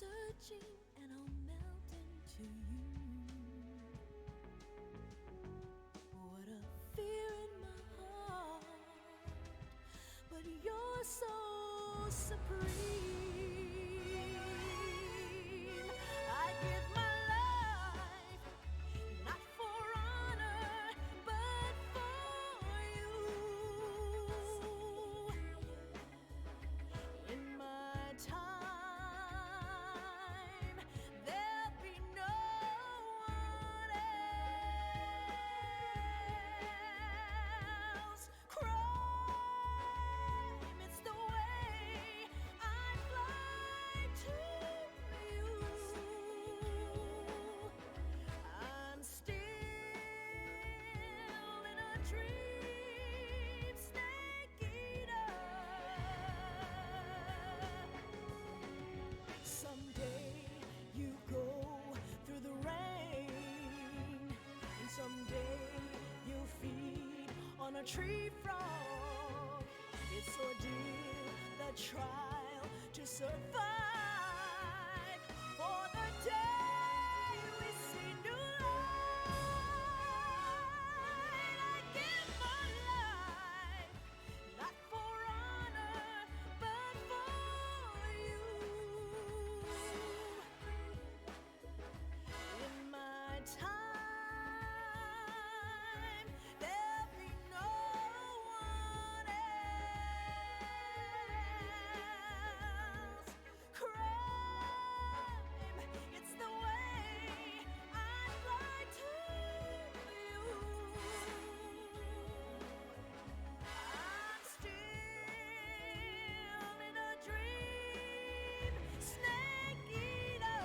searching and I'll melt into you. What a fear in my heart, but you're so supreme. I give my life, not for honor, but for you. In my time, there'll be no one else. Crime, it's the way I fly to you. I'm still in a dream, snake eater. Someday you go through the rain, and someday you'll feed on a tree frog. It's ordeal, the trial to survive for the day we see new light. I give my life, not for honor, but for you. In my time, there'll be no one else. Crime, it's the way I fly to you. I'm still in a dream, snake eater.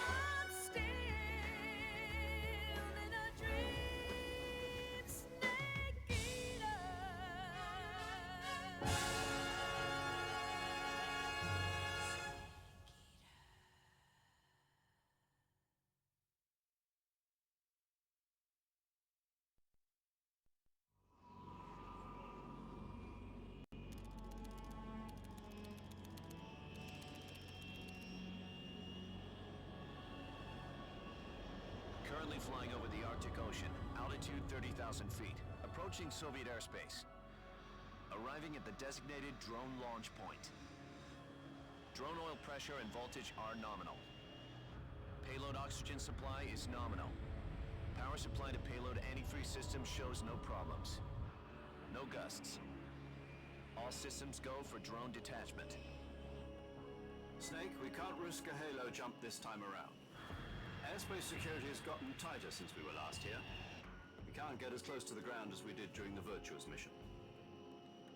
I'm still in a dream, snake eater. Currently flying over the Arctic Ocean, altitude 30,000 feet, approaching Soviet airspace. Arriving at the designated drone launch point. Drone oil pressure and voltage are nominal. Payload oxygen supply is nominal. Power supply to payload antifreeze system shows no problems. No gusts. All systems go for drone detachment. Snake, we can't risk a halo jump this time around. Airspace security has gotten tighter since we were last here. We can't get as close to the ground as we did during the Virtuous mission.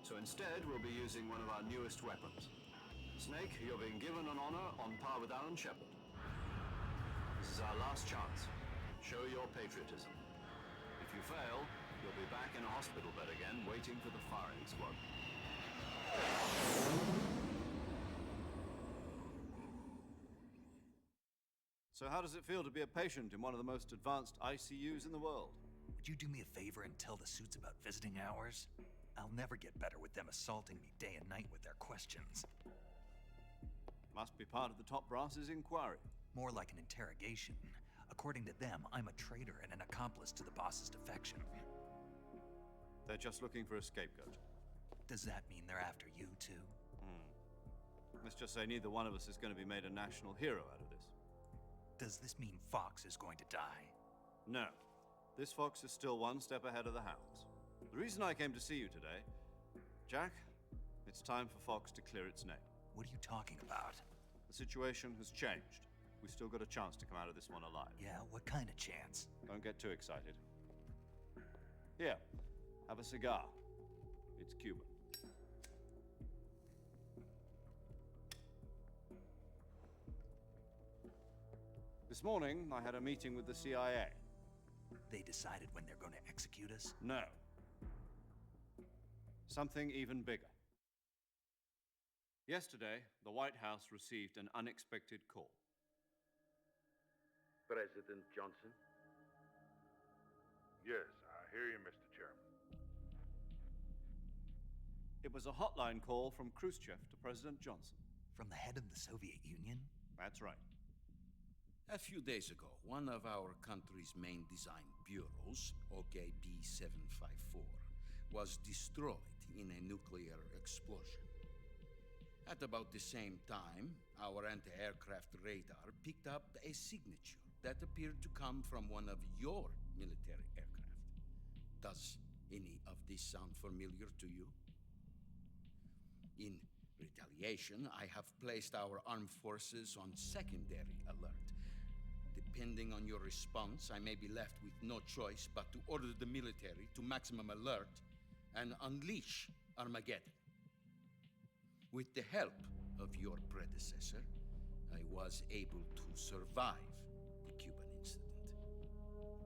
So instead, we'll be using one of our newest weapons. Snake, you're being given an honor on par with Alan Shepard. This is our last chance. Show your patriotism. If you fail, you'll be back in a hospital bed again, waiting for the firing squad. So how does it feel to be a patient in one of the most advanced ICUs in the world? Would you do me a favor and tell the suits about visiting hours? I'll never get better with them assaulting me day and night with their questions. Must be part of the top brass's inquiry. More like an interrogation. According to them, I'm a traitor and an accomplice to the boss's defection. They're just looking for a scapegoat. Does that mean they're after you too? Let's just say neither one of us is going to be made a national hero out of this. Does this mean Fox is going to die? No. This fox is still one step ahead of the hounds. The reason I came to see you today, Jack, it's time for Fox to clear its name. What are you talking about? The situation has changed. We've still got a chance to come out of this one alive. Yeah, what kind of chance? Don't get too excited. Here, have a cigar. It's Cuban. This morning, I had a meeting with the CIA. They decided when they're going to execute us? No. Something even bigger. Yesterday, the White House received an unexpected call. President Johnson? Yes, I hear you, Mr. Chairman. It was a hotline call from Khrushchev to President Johnson. From the head of the Soviet Union? That's right. A few days ago, one of our country's main design bureaus, OKB 754, was destroyed in a nuclear explosion. At about the same time, our anti-aircraft radar picked up a signature that appeared to come from one of your military aircraft. Does any of this sound familiar to you? In retaliation, I have placed our armed forces on secondary alert. Depending on your response, I may be left with no choice but to order the military to maximum alert and unleash Armageddon. With the help of your predecessor, I was able to survive the Cuban incident.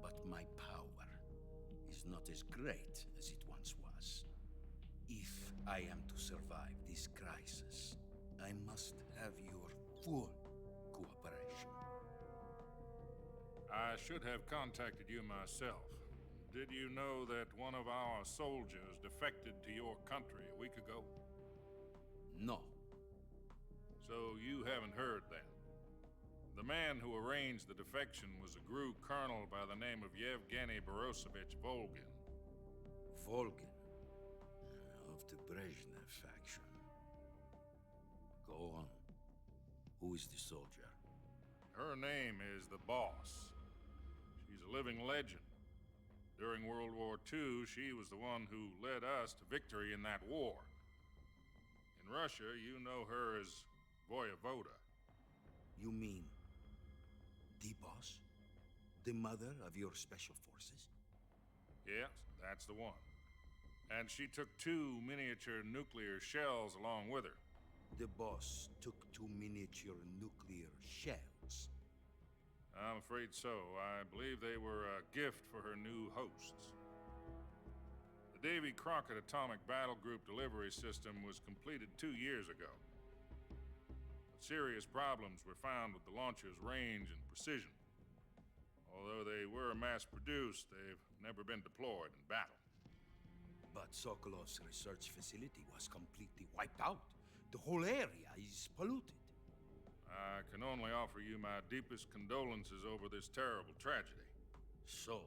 But my power is not as great as it once was. If I am to survive this crisis, I must have your full cooperation. I should have contacted you myself. Did you know that one of our soldiers defected to your country a week ago? No. So you haven't heard then. The man who arranged the defection was a GRU colonel by the name of Yevgeny Borisovich Volgin. Volgin, of the Brezhnev faction. Go on. Who is the soldier? Her name is the Boss. She's a living legend. During World War II, she was the one who led us to victory in that war. In Russia, you know her as Voyevoda. You mean the boss? The mother of your special forces? Yes, that's the one. And she took 2 miniature nuclear shells along with her. The boss took 2 miniature nuclear shells. I'm afraid so. I believe they were a gift for her new hosts. The Davy Crockett Atomic Battle Group delivery system was completed 2 years ago. But serious problems were found with the launcher's range and precision. Although they were mass-produced, they've never been deployed in battle. But Sokolov's research facility was completely wiped out. The whole area is polluted. I can only offer you my deepest condolences over this terrible tragedy. So,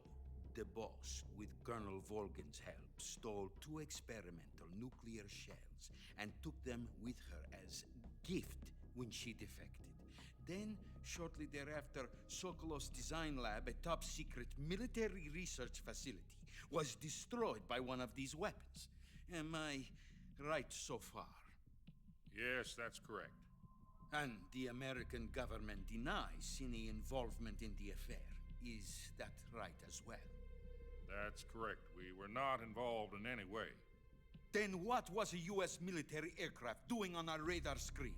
the boss, with Colonel Volgin's help, stole 2 experimental nuclear shells and took them with her as gift when she defected. Then, shortly thereafter, Sokolov's design lab, a top-secret military research facility, was destroyed by one of these weapons. Am I right so far? Yes, that's correct. And the American government denies any involvement in the affair. Is that right as well? That's correct. We were not involved in any way. Then what was a U.S. military aircraft doing on our radar screen?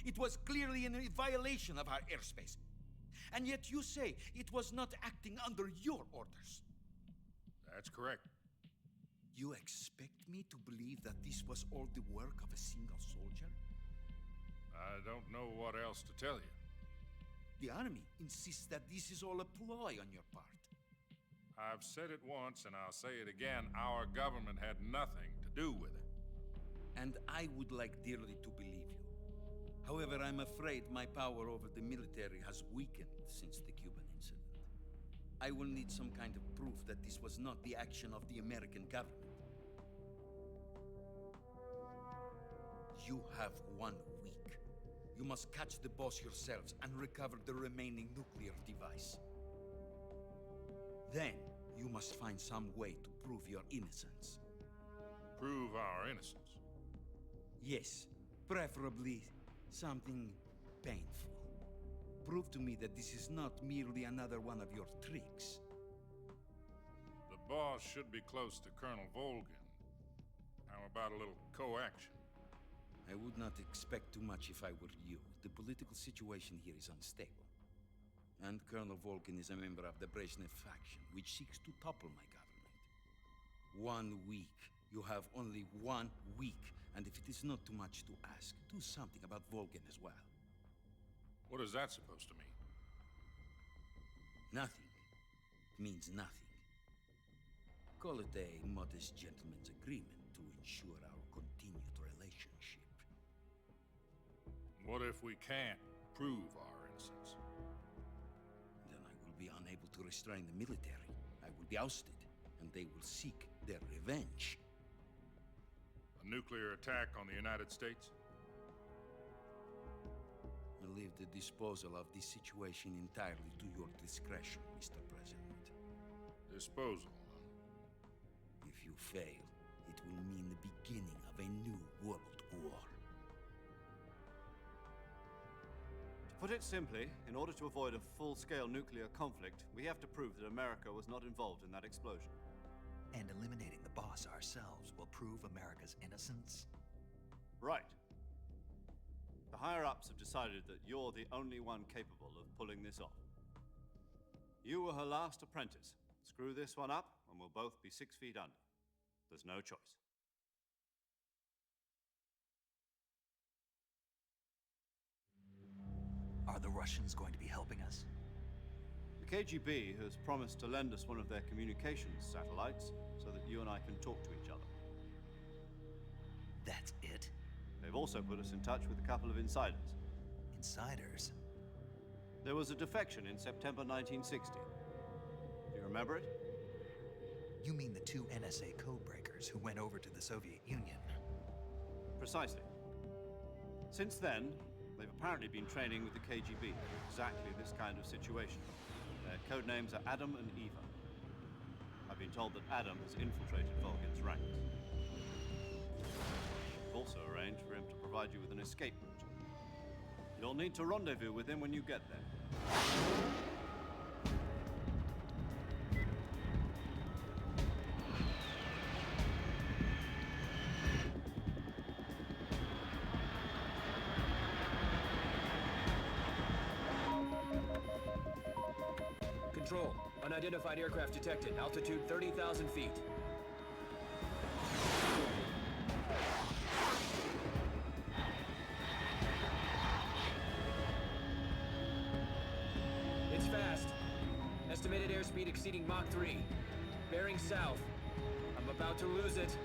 It was clearly in a violation of our airspace. And yet you say it was not acting under your orders. That's correct. You expect me to believe that this was all the work of a single soldier? I don't know what else to tell you. The army insists that this is all a ploy on your part. I've said it once and I'll say it again. Our government had nothing to do with it. And I would like dearly to believe you. However, I'm afraid my power over the military has weakened since the Cuban incident. I will need some kind of proof that this was not the action of the American government. You have 1 week. You must catch the boss yourselves and recover the remaining nuclear device. Then, you must find some way to prove your innocence. Prove our innocence. Yes, preferably something painful. Prove to me that this is not merely another one of your tricks. The boss should be close to Colonel Volgin. How about a little coaction? I would not expect too much if I were you. The political situation here is unstable. And Colonel Volgin is a member of the Brezhnev faction, which seeks to topple my government. 1 week. You have only 1 week. And if it is not too much to ask, do something about Volgin as well. What is that supposed to mean? Nothing. It means nothing. Call it a modest gentleman's agreement to ensure our continued relationship. What if we can't prove our innocence? Then I will be unable to restrain the military. I will be ousted, and they will seek their revenge. A nuclear attack on the United States? I leave the disposal of this situation entirely to your discretion, Mr. President. Disposal, huh? If you fail, it will mean the beginning of a new world war. To put it simply, in order to avoid a full-scale nuclear conflict, we have to prove that America was not involved in that explosion. And eliminating the boss ourselves will prove America's innocence? Right. The higher-ups have decided that you're the only one capable of pulling this off. You were her last apprentice. Screw this one up, and we'll both be 6 feet under. There's no choice. Are the Russians going to be helping us? The KGB has promised to lend us one of their communications satellites so that you and I can talk to each other. That's it? They've also put us in touch with a couple of insiders. Insiders? There was a defection in September 1960. Do you remember it? You mean the 2 NSA codebreakers who went over to the Soviet Union? Precisely. Since then, they've apparently been training with the KGB for exactly this kind of situation. Their code names are Adam and Eva. I've been told that Adam has infiltrated Volgin's ranks. We've also arranged for him to provide you with an escape route. You'll need to rendezvous with him when you get there. Control. Unidentified aircraft detected. Altitude 30,000 feet. It's fast. Estimated airspeed exceeding Mach 3. Bearing south. I'm about to lose it.